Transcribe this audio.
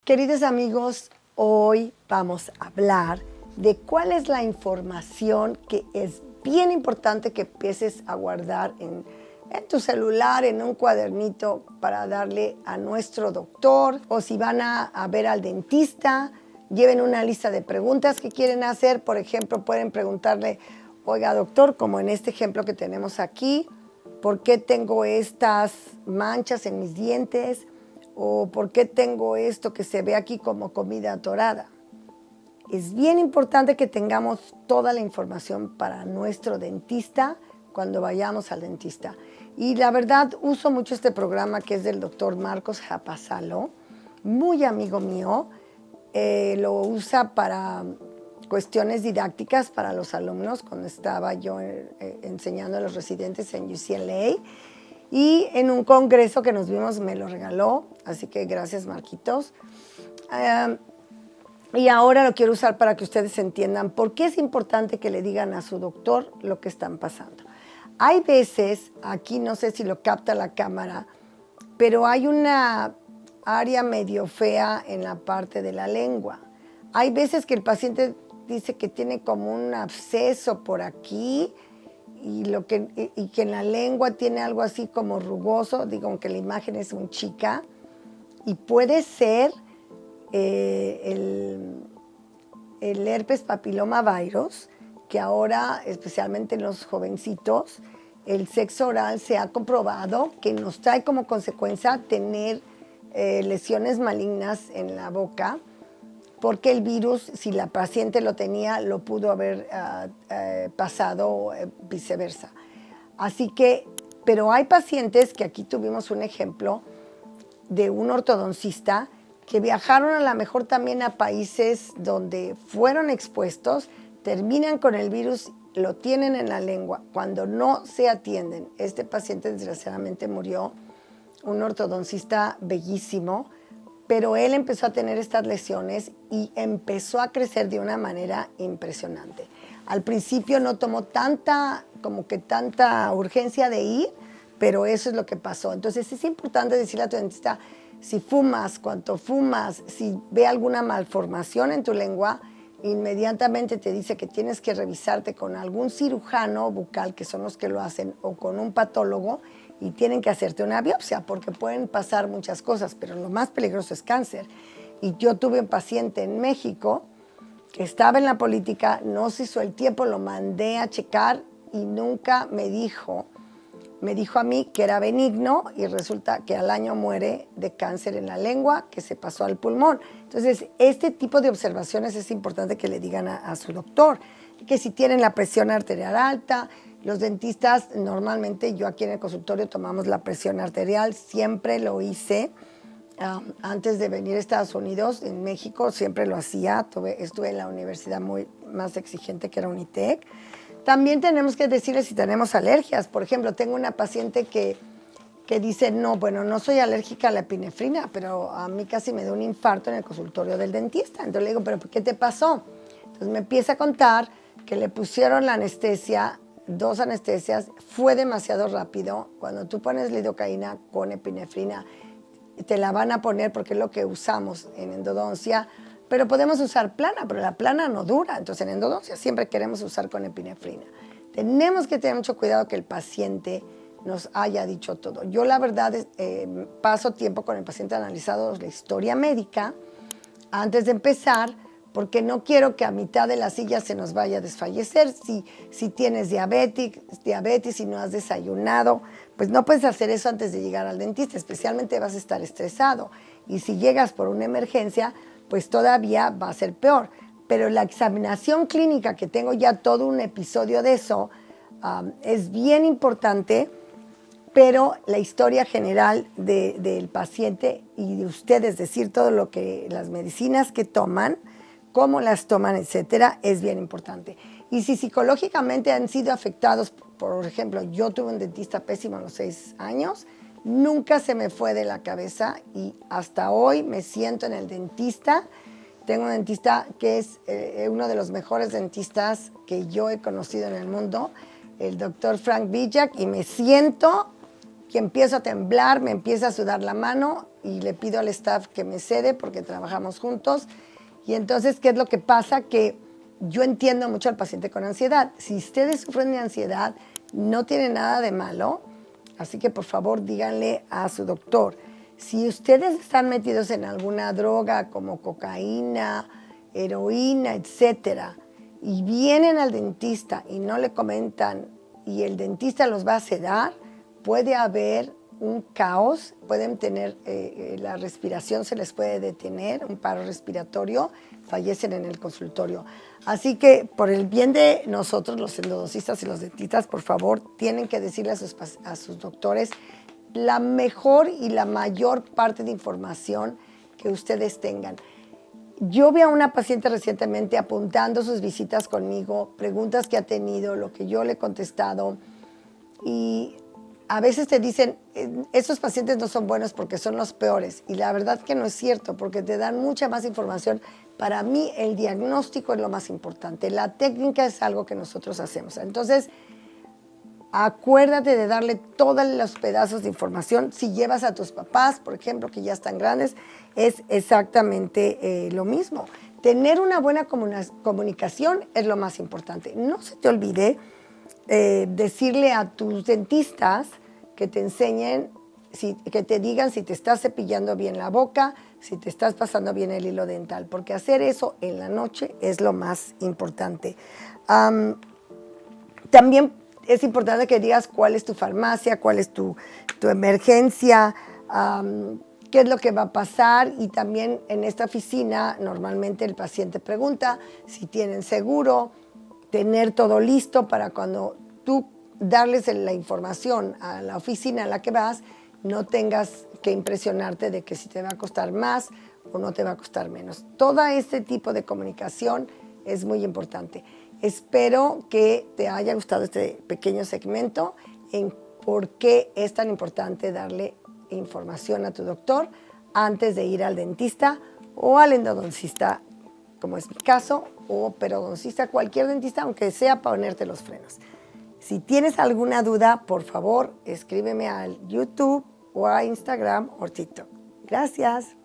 Queridos amigos, hoy vamos a hablar de cuál es la información que es bien importante que empieces a guardar en tu celular, en un cuadernito para darle a nuestro doctor, o si van a ver al dentista, lleven una lista de preguntas que quieren hacer. Por ejemplo, pueden preguntarle, oiga doctor, como en este ejemplo que tenemos aquí, ¿por qué tengo estas manchas en mis dientes? ¿O por qué tengo esto que se ve aquí como comida atorada? Es bien importante que tengamos toda la información para nuestro dentista cuando vayamos al dentista. Y la verdad, uso mucho este programa que es del doctor Marcos Japasalo, muy amigo mío. Lo usa para cuestiones didácticas para los alumnos cuando estaba yo enseñando a los residentes en UCLA. Y en un congreso que nos vimos me lo regaló, así que gracias Marquitos. Y ahora lo quiero usar para que ustedes entiendan por qué es importante que le digan a su doctor lo que están pasando. Hay veces, aquí no sé si lo capta la cámara, pero hay una área medio fea en la parte de la lengua. Hay veces que el paciente dice que tiene como un absceso por aquí, y que en la lengua tiene algo así como rugoso, digo, aunque la imagen es muy chica, y puede ser el herpes papiloma virus, que ahora, especialmente en los jovencitos, el sexo oral se ha comprobado que nos trae como consecuencia tener lesiones malignas en la boca, porque el virus, si la paciente lo tenía, lo pudo haber pasado viceversa. Así que, pero hay pacientes que aquí tuvimos un ejemplo de un ortodoncista que viajaron a lo mejor también a países donde fueron expuestos, terminan con el virus, lo tienen en la lengua, cuando no se atienden. Este paciente desgraciadamente murió, un ortodoncista bellísimo, pero él empezó a tener estas lesiones y empezó a crecer de una manera impresionante. Al principio no tomó tanta urgencia de ir, pero eso es lo que pasó. Entonces es importante decirle a tu dentista, si fumas, cuánto fumas, si ve alguna malformación en tu lengua, inmediatamente te dice que tienes que revisarte con algún cirujano bucal, que son los que lo hacen, o con un patólogo, y tienen que hacerte una biopsia porque pueden pasar muchas cosas, pero lo más peligroso es cáncer. Y yo tuve un paciente en México que estaba en la política, no se hizo el tiempo, lo mandé a checar y nunca me dijo a mí que era benigno, y resulta que al año muere de cáncer en la lengua que se pasó al pulmón. Entonces, este tipo de observaciones es importante que le digan a su doctor, que si tienen la presión arterial alta. Los dentistas, normalmente yo aquí en el consultorio tomamos la presión arterial, siempre lo hice. Antes de venir a Estados Unidos, en México siempre lo hacía, estuve en la universidad más exigente que era Unitec. También tenemos que decirles si tenemos alergias. Por ejemplo, tengo una paciente que dice, no soy alérgica a la epinefrina, pero a mí casi me dio un infarto en el consultorio del dentista. Entonces le digo, ¿pero qué te pasó? Entonces me empieza a contar que le pusieron la anestesia, 2 anestesias, fue demasiado rápido. Cuando tú pones lidocaína con epinefrina, te la van a poner porque es lo que usamos en endodoncia, pero podemos usar plana, pero la plana no dura. Entonces en endodoncia siempre queremos usar con epinefrina. Tenemos que tener mucho cuidado que el paciente nos haya dicho todo. Yo la verdad paso tiempo con el paciente analizando la historia médica antes de empezar, porque no quiero que a mitad de la silla se nos vaya a desfallecer. Si tienes diabetes, si no has desayunado, pues no puedes hacer eso antes de llegar al dentista, especialmente vas a estar estresado. Y si llegas por una emergencia, pues todavía va a ser peor. Pero la examinación clínica, que tengo ya todo un episodio de eso, es bien importante, pero la historia general del paciente y de ustedes, decir todo lo que, las medicinas que toman, cómo las toman, etcétera, es bien importante. Y si psicológicamente han sido afectados, por ejemplo, yo tuve un dentista pésimo a los 6 años, nunca se me fue de la cabeza y hasta hoy me siento en el dentista. Tengo un dentista que es uno de los mejores dentistas que yo he conocido en el mundo, el doctor Frank Bijak, y me siento que empiezo a temblar, me empieza a sudar la mano y le pido al staff que me cede porque trabajamos juntos. Y entonces, ¿qué es lo que pasa? Que yo entiendo mucho al paciente con ansiedad. Si ustedes sufren de ansiedad, no tiene nada de malo, así que por favor díganle a su doctor. Si ustedes están metidos en alguna droga como cocaína, heroína, etcétera, y vienen al dentista y no le comentan y el dentista los va a sedar, puede haber un caos, pueden tener, la respiración se les puede detener, un paro respiratorio, fallecen en el consultorio. Así que por el bien de nosotros, los endodoncistas y los dentistas, por favor, tienen que decirle a sus doctores la mejor y la mayor parte de información que ustedes tengan. Yo vi a una paciente recientemente apuntando sus visitas conmigo, preguntas que ha tenido, lo que yo le he contestado, y a veces te dicen, esos pacientes no son buenos porque son los peores, y la verdad que no es cierto, porque te dan mucha más información. Para mí el diagnóstico es lo más importante, la técnica es algo que nosotros hacemos. Entonces, acuérdate de darle todos los pedazos de información. Si llevas a tus papás, por ejemplo, que ya están grandes, es exactamente lo mismo. Tener una buena comunicación es lo más importante. No se te olvide decirle a tus dentistas que te enseñen, que te digan si te estás cepillando bien la boca, si te estás pasando bien el hilo dental, porque hacer eso en la noche es lo más importante. También es importante que digas cuál es tu farmacia, cuál es tu emergencia, qué es lo que va a pasar. Y también en esta oficina normalmente el paciente pregunta si tienen seguro, tener todo listo para cuando tú darles la información a la oficina a la que vas, no tengas que impresionarte de que si te va a costar más o no te va a costar menos. Todo este tipo de comunicación es muy importante. Espero que te haya gustado este pequeño segmento en por qué es tan importante darle información a tu doctor antes de ir al dentista o al endodoncista, como es mi caso, o periodoncista, cualquier dentista, aunque sea para ponerte los frenos. Si tienes alguna duda, por favor, escríbeme al YouTube o a Instagram o TikTok. Gracias.